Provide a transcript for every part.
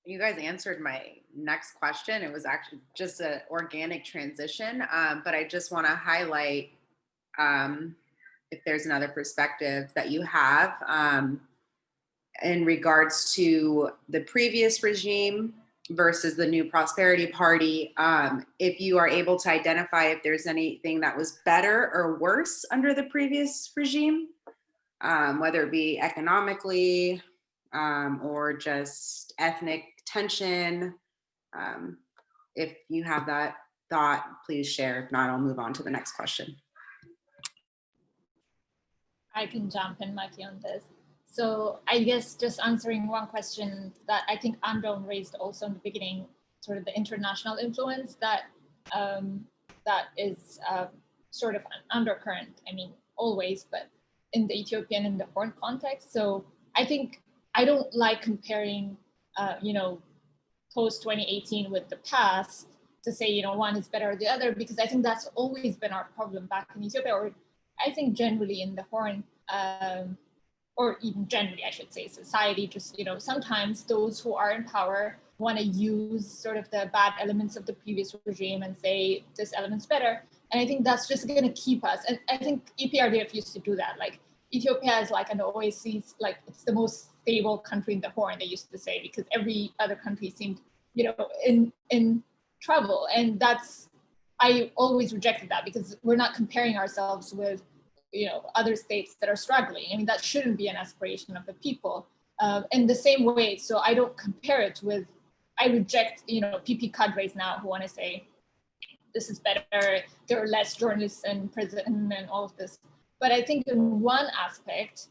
You guys answered my next question. It was actually just an organic transition, but I just want to highlight um, if there's another perspective that you have in regards to the previous regime versus the new prosperity party. If you are able to identify if there's anything that was better or worse under the previous regime, whether it be economically or just ethnic tension. Um, if you have that thought, please share. If not, I'll move on to the next question. I can jump in, Maki, on this. So I guess just answering one question that I think Andron raised also in the beginning, sort of the international influence that that is sort of an undercurrent. I mean, always, but in the Ethiopian and the Horn context. So I think I don't like comparing, post 2018 with the past to say, one is better than the other, because I think that's always been our problem back in Ethiopia, or I think generally in the Horn, or even generally, I should say, society, just, sometimes those who are in power want to use sort of the bad elements of the previous regime and say this element's better. And I think that's just going to keep us. And I think EPRDF used to do that. Like Ethiopia is like an oasis, like it's the most stable country in the Horn, they used to say, because every other country seemed, in trouble. And I always rejected that, because we're not comparing ourselves with, other states that are struggling. I mean, that shouldn't be an aspiration of the people. In the same way, so I don't compare it with, I reject, PP cadres now who want to say, this is better, there are less journalists in prison and all of this. But I think in one aspect,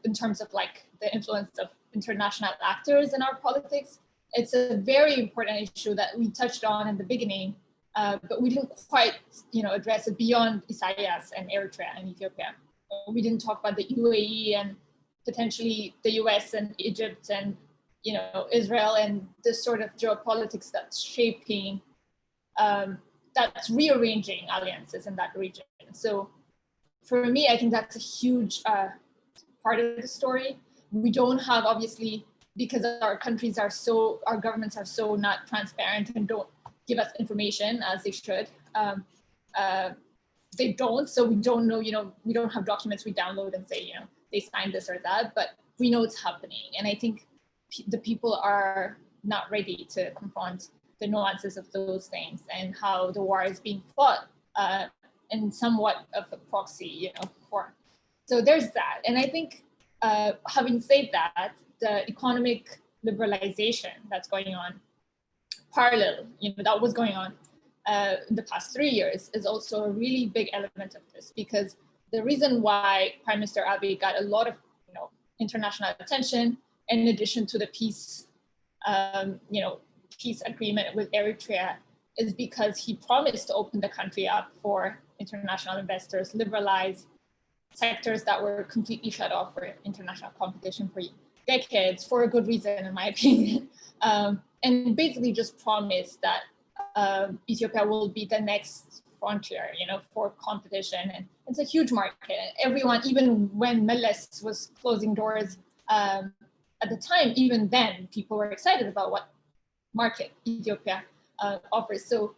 in terms of like the influence of international actors in our politics, it's a very important issue that we touched on in the beginning, but we didn't quite, address it beyond Isaias and Eritrea and Ethiopia. We didn't talk about the UAE and potentially the US and Egypt and, Israel, and this sort of geopolitics that's shaping, that's rearranging alliances in that region. So for me, I think that's a huge part of the story. We don't have, obviously, because our governments are so not transparent and don't give us information as they should. They don't, so we don't know, we don't have documents we download and say, they signed this or that, but we know it's happening. And I think the people are not ready to confront the nuances of those things and how the war is being fought in somewhat of a proxy, form. So there's that. And I think having said that, the economic liberalization that's going on parallel, that was going on in the past 3 years is also a really big element of this, because the reason why Prime Minister Abiy got a lot of, international attention, in addition to the peace agreement with Eritrea, is because he promised to open the country up for international investors, liberalize sectors that were completely shut off for international competition for decades, for a good reason, in my opinion. And basically just promised that Ethiopia will be the next frontier, for competition. And it's a huge market. Everyone, even when Meles was closing doors at the time, even then, people were excited about what market Ethiopia offers. So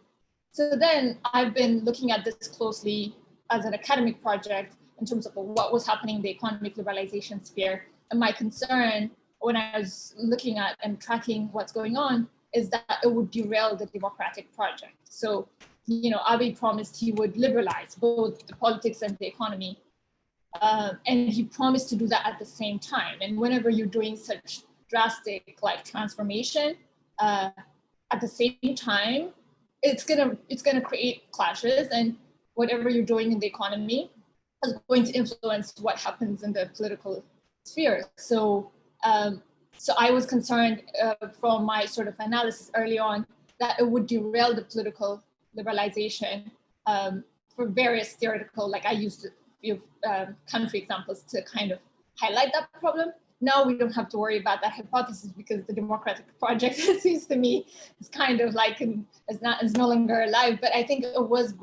then I've been looking at this closely as an academic project in terms of what was happening in the economic liberalization sphere. And my concern when I was looking at and tracking what's going on is that it would derail the democratic project. So, Abiy promised he would liberalize both the politics and the economy. And he promised to do that at the same time. And whenever you're doing such drastic transformation at the same time, it's gonna create clashes, and whatever you're doing in the economy is going to influence what happens in the political sphere. So I was concerned from my sort of analysis early on that it would derail the political liberalization for various theoretical, I used a few country examples to kind of highlight that problem. Now we don't have to worry about that hypothesis because the democratic project, it seems to me, is kind of is no longer alive. But I think it was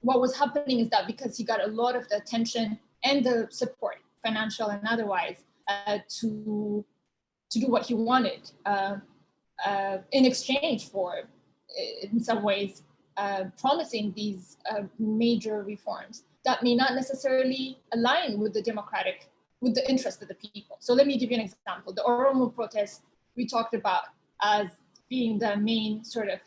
what was happening is that because he got a lot of the attention and the support, financial and otherwise, to to do what he wanted in exchange for, in some ways, promising these major reforms that may not necessarily align with the interest of the people. So let me give you an example. The Oromo protest we talked about as being the main sort of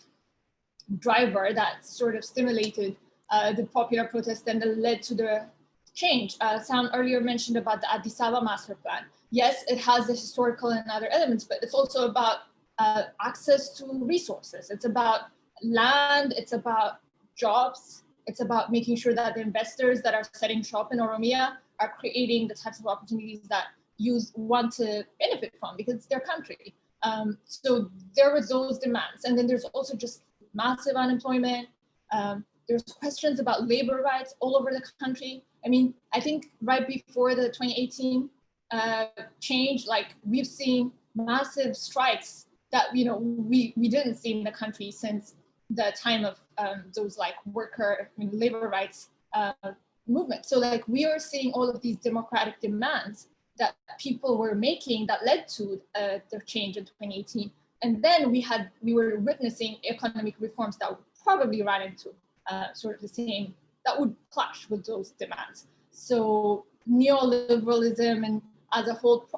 driver that sort of stimulated the popular protest and that led to the change. Sam earlier mentioned about the Addis Ababa master plan. Yes, it has the historical and other elements, but it's also about access to resources. It's about land, it's about jobs, it's about making sure that the investors that are setting shop in Oromia are creating the types of opportunities that youth want to benefit from because it's their country. So there were those demands. And then there's also just massive unemployment. There's questions about labor rights all over the country. I mean, I think right before the 2018 change, like we've seen massive strikes that we didn't see in the country since the time of those like labor rights movement. So like we are seeing all of these democratic demands that people were making that led to the change in 2018. And then we were witnessing economic reforms that would probably run into sort of the same, that would clash with those demands. So neoliberalism and as a whole,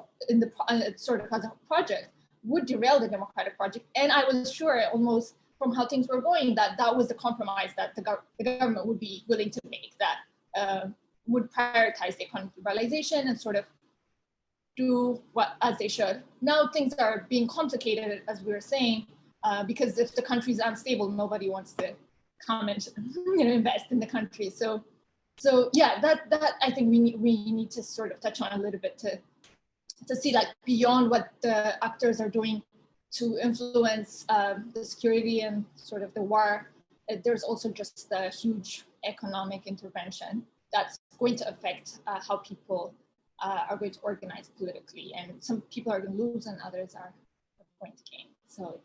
sort of as a project, would derail the democratic project. And I was sure almost from how things were going that was the compromise that the government would be willing to make, that would prioritize the economic liberalization and sort of do what as they should. Now things are being complicated, as we were saying, because if the country is unstable, nobody wants to come and invest in the country. So yeah, that I think we need to sort of touch on a little bit to see like beyond what the actors are doing to influence the security and sort of the war. There's also just a huge economic intervention that's going to affect how people are going to organize politically, and some people are going to lose and others are going to gain. So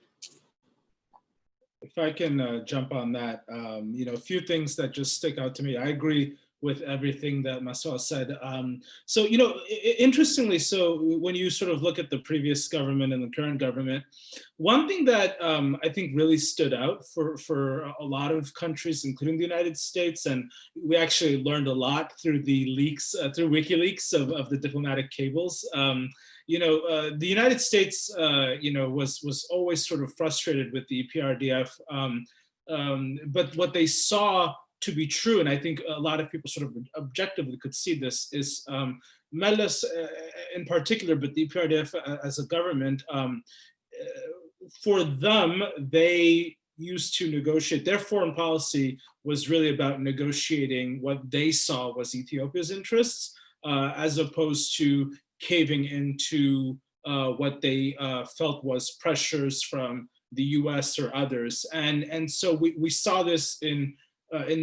if I can jump on that, a few things that just stick out to me. I agree with everything that Massoud said. So, interestingly, so when you sort of look at the previous government and the current government, one thing that I think really stood out for a lot of countries, including the United States, and we actually learned a lot through the leaks, through WikiLeaks of the diplomatic cables. The United States, was always sort of frustrated with the EPRDF, but what they saw to be true, and I think a lot of people sort of objectively could see this, is Meles in particular, but the EPRDF as a government, for them, they used to negotiate. Their foreign policy was really about negotiating what they saw was Ethiopia's interests, as opposed to caving into what they felt was pressures from the US or others. And so we saw this in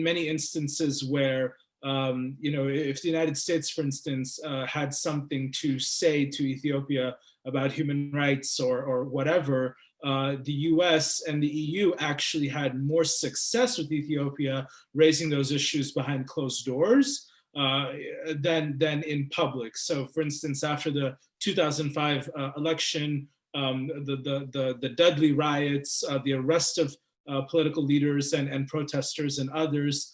many instances where, if the United States, for instance, had something to say to Ethiopia about human rights or whatever, the US and the EU actually had more success with Ethiopia raising those issues behind closed doors than in public. So for instance, after the 2005 election, the Dudley riots, the arrest of political leaders and protesters and others,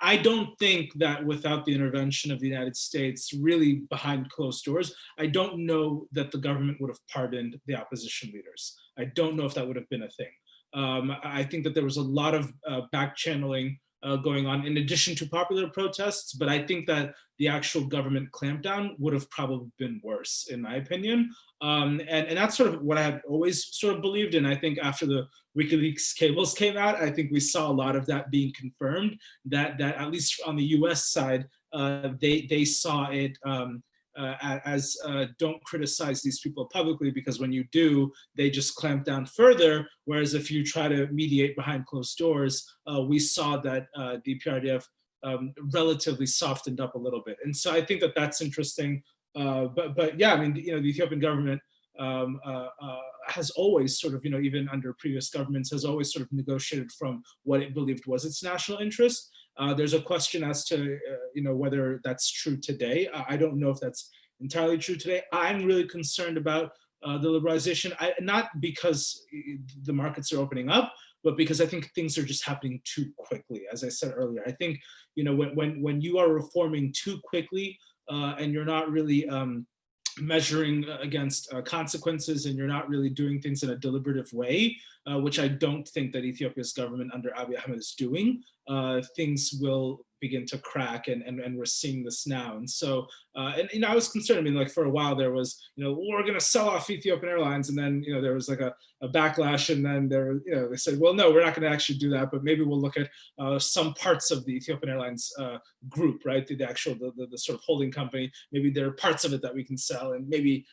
I don't think that without the intervention of the United States, really behind closed doors, I don't know that the government would have pardoned the opposition leaders. I don't know if that would have been a thing. I think that there was a lot of back channeling going on in addition to popular protests, but I think that the actual government clampdown would have probably been worse, in my opinion. And that's sort of what I had always sort of believed in. I think after the WikiLeaks cables came out, I think we saw a lot of that being confirmed, that at least on the US side, they saw it as don't criticize these people publicly, because when you do, they just clamp down further. Whereas if you try to mediate behind closed doors, we saw that the PRDF relatively softened up a little bit. And so I think that that's interesting. But yeah, I mean, the Ethiopian government has always sort of, even under previous governments, has always sort of negotiated from what it believed was its national interest. There's a question as to, whether that's true today. I don't know if that's entirely true today. I'm really concerned about the liberalization, not because the markets are opening up, but because I think things are just happening too quickly. As I said earlier, I think, you know, when you are reforming too quickly and you're not really measuring against consequences, and you're not really doing things in a deliberative way, which I don't think that Ethiopia's government under Abiy Ahmed is doing, things will begin to crack, and we're seeing this now. And so, and you know, I was concerned. I mean, like for a while there was, you know, we're going to sell off Ethiopian Airlines, and then, you know, there was like a backlash, and then there, you know, they said, well, no, we're not going to actually do that, but maybe we'll look at some parts of the Ethiopian Airlines group, right? The actual, the sort of holding company. Maybe there are parts of it that we can sell, and maybe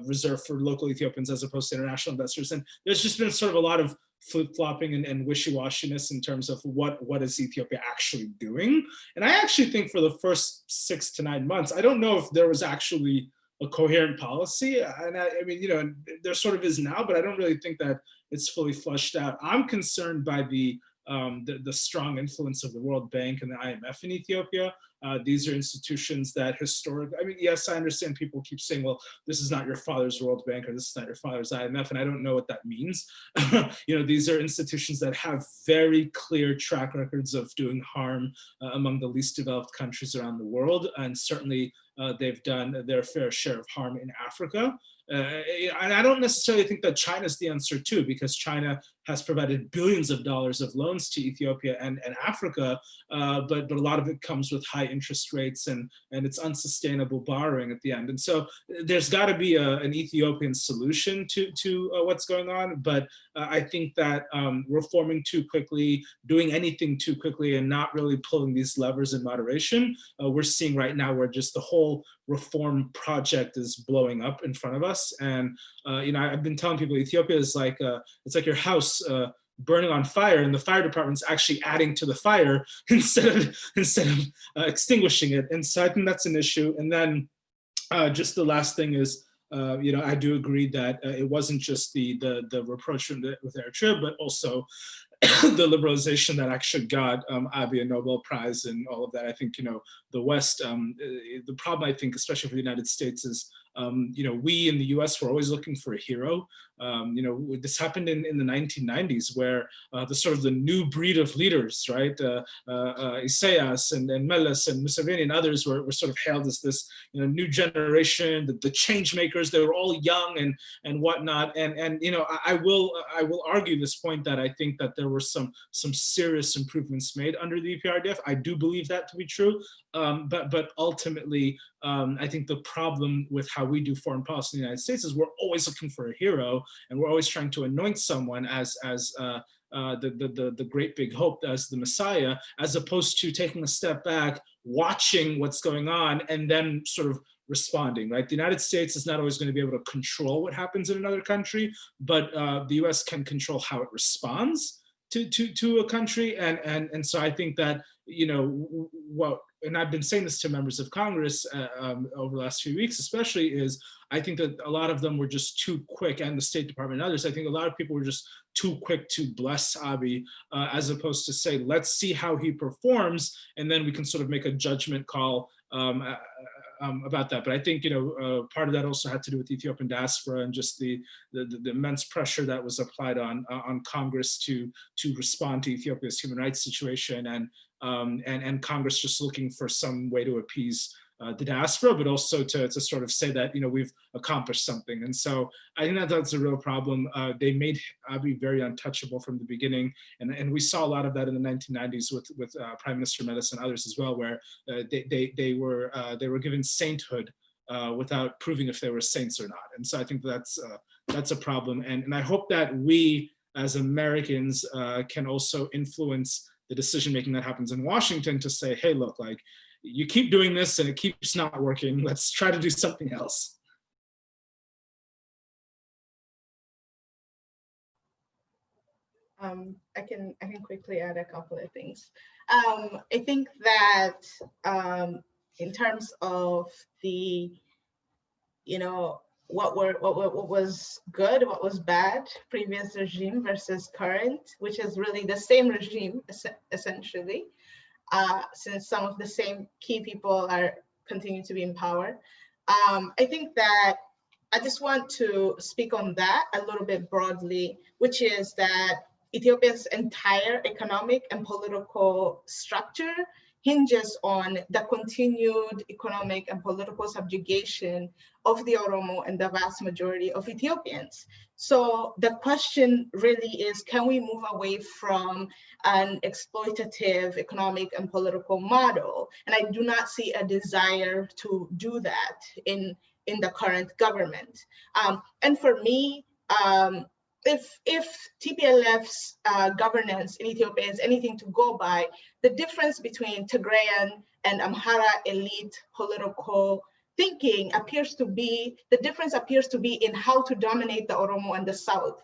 reserve for local Ethiopians as opposed to international investors. And there's just been sort of a lot of flip-flopping and wishy-washiness in terms of what is Ethiopia actually doing. And I actually think for the first 6 to 9 months, I don't know if there was actually a coherent policy. And I mean, you know, there sort of is now, but I don't really think that it's fully fleshed out. I'm concerned by the strong influence of the World Bank and the IMF in Ethiopia. These are institutions that historically, I mean, yes, I understand people keep saying, well, this is not your father's World Bank, or this is not your father's IMF, and I don't know what that means. You know, these are institutions that have very clear track records of doing harm among the least developed countries around the world, and certainly they've done their fair share of harm in Africa. And I don't necessarily think that China's the answer too, because China has provided billions of dollars of loans to Ethiopia and Africa, but a lot of it comes with high interest rates, and it's unsustainable borrowing at the end. And so there's got to be an Ethiopian solution to what's going on. But I think that reforming too quickly, doing anything too quickly, and not really pulling these levers in moderation, we're seeing right now where just the whole reform project is blowing up in front of us. And you know, I've been telling people Ethiopia is like it's like your house burning on fire, and the fire department's actually adding to the fire instead of extinguishing it. And so I think that's an issue. And then just the last thing is, you know, I do agree that it wasn't just the reproach with Eritrea, but also the liberalization that actually got Abiy a Nobel Prize and all of that. I think, you know, the West, the problem, I think, especially for the United States, is, you know, we in the US were always looking for a hero. You know, this happened in the 1990s, where the sort of the new breed of leaders, right? Isaias and Meles and Museveni and others were sort of hailed as this, you know, new generation, the change makers. They were all young and whatnot. And you know, I will argue this point that I think that there were some serious improvements made under the EPRDF. I do believe that to be true. But ultimately, I think the problem with how we do foreign policy in the United States is we're always looking for a hero, and we're always trying to anoint someone as the great big hope, as the Messiah, as opposed to taking a step back, watching what's going on, and then sort of responding, right? The United States is not always going to be able to control what happens in another country, but the US can control how it responds to a country. And so I think that, you know, what, and I've been saying this to members of Congress over the last few weeks, especially, is I think that a lot of them were just too quick, and the State Department and others. I think a lot of people were just too quick to bless Abiy, as opposed to say, let's see how he performs, and then we can sort of make a judgment call about that. But I think, you know, part of that also had to do with the Ethiopian diaspora and just the immense pressure that was applied on Congress to respond to Ethiopia's human rights situation, and Congress just looking for some way to appease the diaspora, but also to sort of say that, you know, we've accomplished something. And so I think that that's a real problem. They made Abiy very untouchable from the beginning, and we saw a lot of that in the 1990s with Prime Minister Meles and others as well, where they were given sainthood without proving if they were saints or not. And so I think that's a problem, and I hope that we as Americans can also influence the decision making that happens in Washington to say, hey, look, like, you keep doing this and it keeps not working. Let's try to do something else. I can quickly add a couple of things. I think that in terms of the, you know, what was good, what was bad, previous regime versus current, which is really the same regime essentially. Since some of the same key people are continue to be in power. I think that I just want to speak on that a little bit broadly, which is that Ethiopia's entire economic and political structure hinges on the continued economic and political subjugation of the Oromo and the vast majority of Ethiopians. So the question really is, can we move away from an exploitative economic and political model? And I do not see a desire to do that in the current government. And for me, if TPLF's governance in Ethiopia is anything to go by, the difference between Tigrayan and Amhara elite political thinking the difference appears to be in how to dominate the Oromo and the South.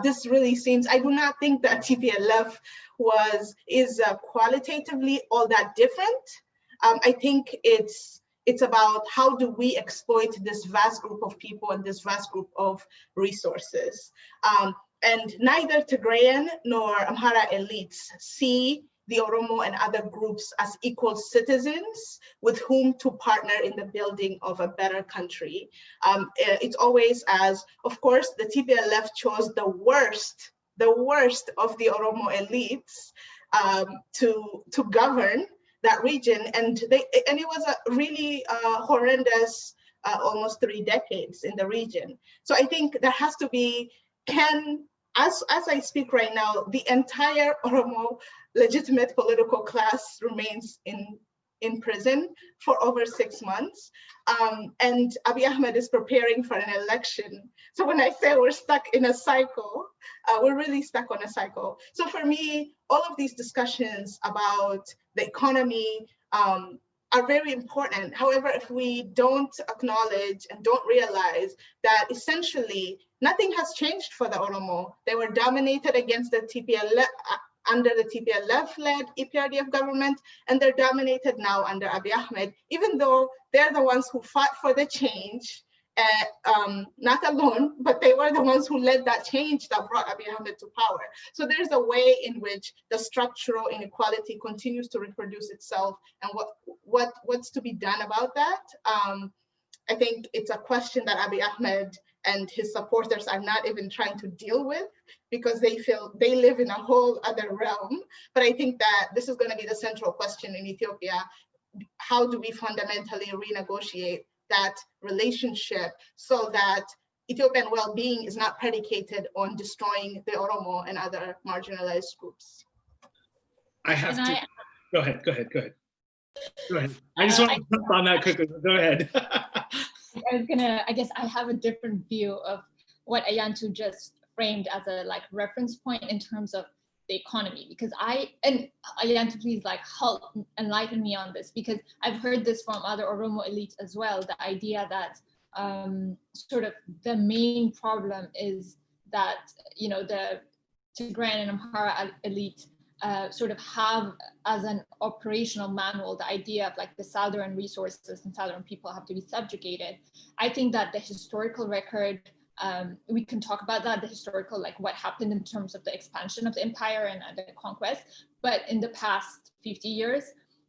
This really seems, I do not think that TPLF is qualitatively all that different. I think it's about how do we exploit this vast group of people and this vast group of resources. And neither Tigrayan nor Amhara elites see the Oromo and other groups as equal citizens with whom to partner in the building of a better country. It's always as, of course, the TPLF chose the worst of the Oromo elites to govern that region, and it was a really horrendous almost 3 decades in the region. So I think there has to be, as I speak right now, the entire Oromo legitimate political class remains in prison for over 6 months. And Abiy Ahmed is preparing for an election. So when I say we're stuck in a cycle, we're really stuck on a cycle. So for me, all of these discussions about the economy are very important. However, if we don't acknowledge and don't realize that essentially nothing has changed for the Oromo, they were dominated against the TPLF, under the TPLF-led EPRDF government, and they're dominated now under Abiy Ahmed, even though they're the ones who fought for the change, not alone, but they were the ones who led that change that brought Abiy Ahmed to power. So there's a way in which the structural inequality continues to reproduce itself, and what's to be done about that? I think it's a question that Abiy Ahmed and his supporters are not even trying to deal with, because they feel they live in a whole other realm. But I think that this is going to be the central question in Ethiopia. How do we fundamentally renegotiate that relationship so that Ethiopian well-being is not predicated on destroying the Oromo and other marginalized groups? I have to. Go ahead. I just want to jump on that quickly. Go ahead. I guess I have a different view of what Ayantu just framed as a reference point in terms of the economy, because Ayantu, please help enlighten me on this, because I've heard this from other Oromo elites as well, the idea that sort of the main problem is that, the Tigrayan and Amhara elite sort of have as an operational manual the idea of the southern resources and southern people have to be subjugated. I think that the historical record, we can talk about that, the historical, what happened in terms of the expansion of the empire and the conquest, but in the past 50 years,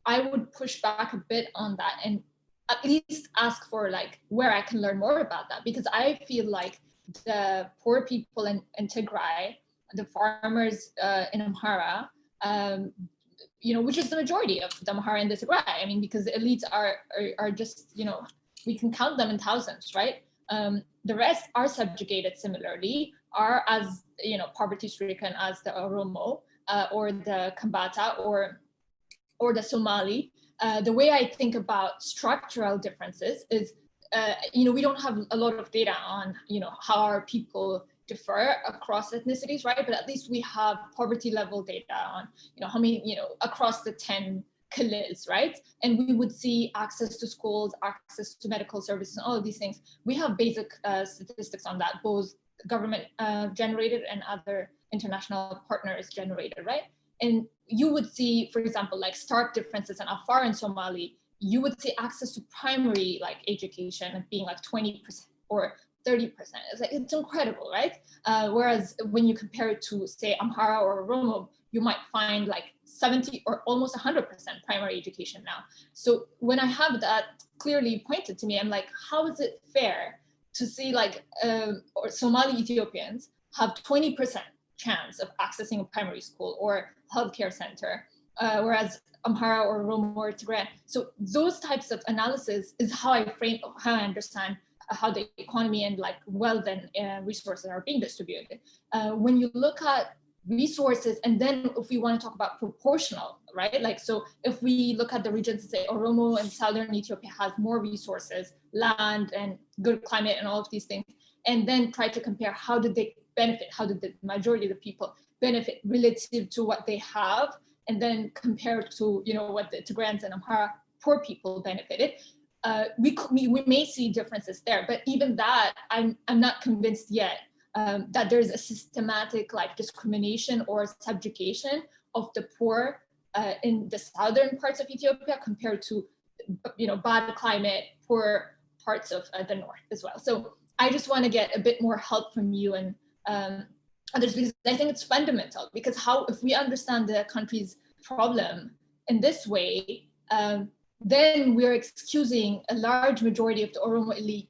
I would push back a bit on that and at least ask for where I can learn more about that, because I feel like the poor people in Tigray, the farmers in Amhara, which is the majority of the Amhara and the Tigray. I mean, because the elites are just, we can count them in thousands, right? The rest are subjugated similarly, are as, poverty-stricken as the Oromo or the Kambata or the Somali. The way I think about structural differences is, we don't have a lot of data on, how our people differ across ethnicities, right? But at least we have poverty level data on, how many, across the 10 Khalils, right? And we would see access to schools, access to medical services, and all of these things. We have basic statistics on that, both government generated and other international partners generated, right? And you would see, for example, stark differences in Afar and Somali. You would see access to primary education being 20% or 30%. It's incredible, right? Whereas when you compare it to, say, Amhara or Oromo, you might find 70 or almost 100% primary education now. So when I have that clearly pointed to me, I'm like, how is it fair to see like or Somali Ethiopians have 20% chance of accessing a primary school or healthcare center, whereas Amhara or Oromo or Tigray. So those types of analysis is how I understand how the economy and like wealth and resources are being distributed. When you look at resources, and then if we want to talk about proportional, right? Like, so if we look at the regions and say Oromo and Southern Ethiopia has more resources, land and good climate and all of these things, and then try to compare how did they benefit, how did the majority of the people benefit relative to what they have, and then compare to, you know, what the Tigrayans and Amhara poor people benefited. We may see differences there, but even that, I'm not convinced yet that there's a systematic like discrimination or subjugation of the poor in the southern parts of Ethiopia compared to, you know, bad climate, poor parts of the north as well. So I just want to get a bit more help from you and others, because I think it's fundamental, because if we understand the country's problem in this way, then we're excusing a large majority of the Oromo elite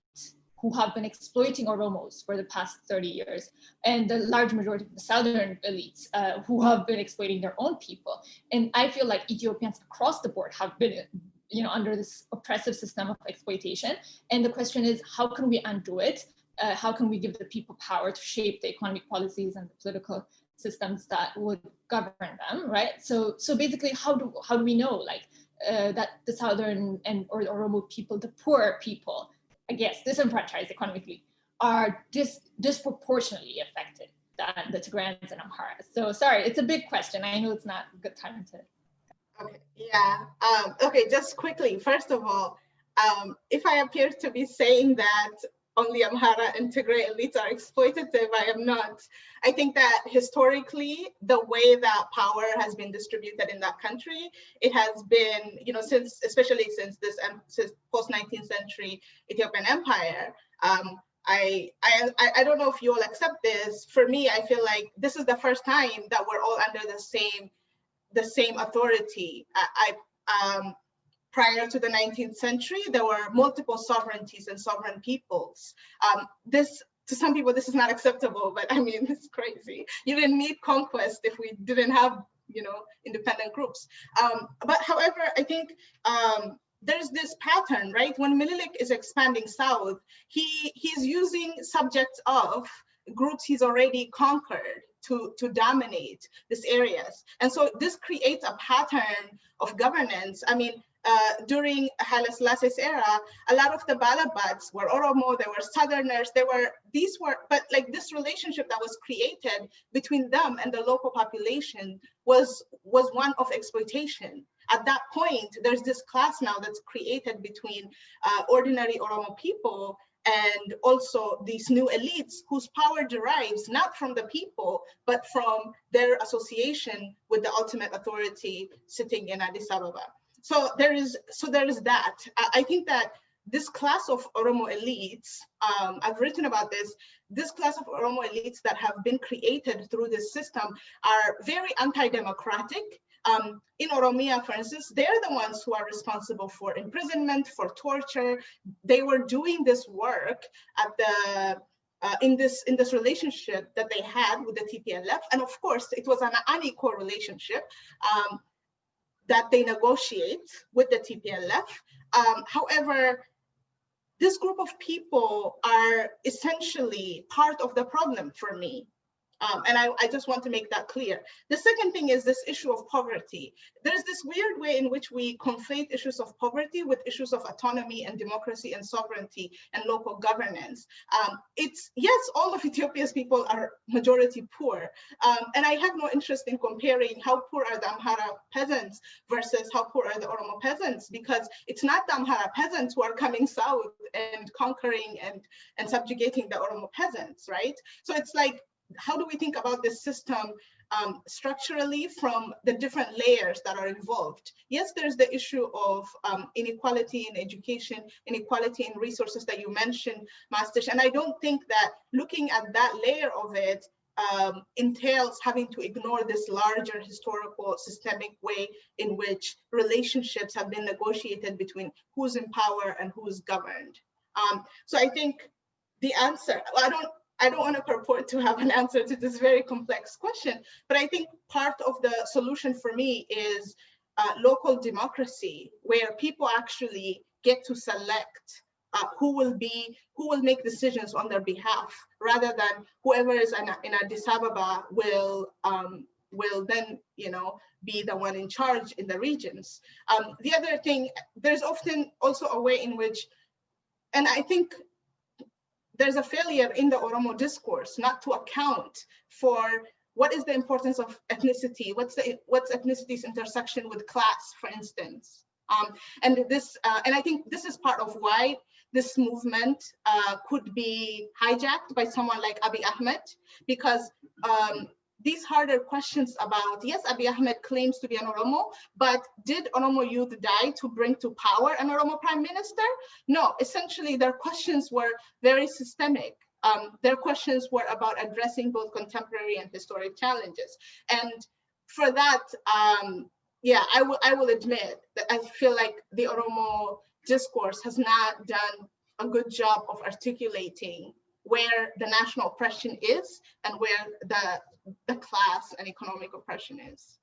who have been exploiting Oromos for the past 30 years, and the large majority of the southern elites who have been exploiting their own people. And I feel like Ethiopians across the board have been, you know, under this oppressive system of exploitation. And the question is, how can we undo it? How can we give the people power to shape the economic policies and the political systems that would govern them, right? So basically, how do we know, like, that the southern or the Oromo people, the poor people, I guess, disenfranchised economically, are disproportionately affected than the Tigrayans and Amharas? So sorry, it's a big question. I know it's not a good time to. Okay, yeah. Okay, just quickly, first of all, if I appear to be saying that only Amhara and Tigray elites are exploitative, I am not. I think that historically, the way that power has been distributed in that country, it has been, you know, especially since post-19th century Ethiopian empire. I don't know if you all accept this. For me, I feel like this is the first time that we're all under the same authority. Prior to the 19th century, there were multiple sovereignties and sovereign peoples. To some people, this is not acceptable, but I mean, it's crazy. You didn't need conquest if we didn't have, you know, independent groups. But however, I think there's this pattern, right? When Menelik is expanding south, he's using subjects of groups he's already conquered to dominate these areas. And so this creates a pattern of governance. I mean, during Haile Selassie's era, a lot of the Balabats were Oromo, they were Southerners, but like this relationship that was created between them and the local population was one of exploitation. At that point, there's this class now that's created between ordinary Oromo people and also these new elites whose power derives not from the people, but from their association with the ultimate authority sitting in Addis Ababa. So there is that. I think that this class of Oromo elites, I've written about this class of Oromo elites that have been created through this system are very anti-democratic. In Oromia, for instance, they're the ones who are responsible for imprisonment, for torture. They were doing this work at the in this relationship that they had with the TPLF, and of course, it was an unequal relationship that they negotiate with the TPLF. However, this group of people are essentially part of the problem for me. And I just want to make that clear. The second thing is this issue of poverty. There's this weird way in which we conflate issues of poverty with issues of autonomy and democracy and sovereignty and local governance. Yes, all of Ethiopia's people are majority poor. And I have no interest in comparing how poor are the Amhara peasants versus how poor are the Oromo peasants, because it's not the Amhara peasants who are coming south and conquering and subjugating the Oromo peasants, right? So it's like, how do we think about this system structurally from the different layers that are involved? Yes, there's the issue of inequality in education, inequality in resources that you mentioned, Mastish, and I don't think that looking at that layer of it entails having to ignore this larger historical systemic way in which relationships have been negotiated between who's in power and who's governed. So I think the answer, I don't want to purport to have an answer to this very complex question, but I think part of the solution for me is local democracy, where people actually get to select who will make decisions on their behalf, rather than whoever is in Addis Ababa will then, be the one in charge in the regions. The other thing, there's often also a way in which, and I think there's a failure in the Oromo discourse not to account for what is the importance of ethnicity, what's ethnicity's intersection with class, for instance. And I think this is part of why this movement could be hijacked by someone like Abiy Ahmed, because these harder questions about, yes, Abiy Ahmed claims to be an Oromo, but did Oromo youth die to bring to power an Oromo prime minister? No, essentially their questions were very systemic. Their questions were about addressing both contemporary and historic challenges. And for that, yeah, I will admit that I feel like the Oromo discourse has not done a good job of articulating where the national oppression is and where the class and economic oppression is.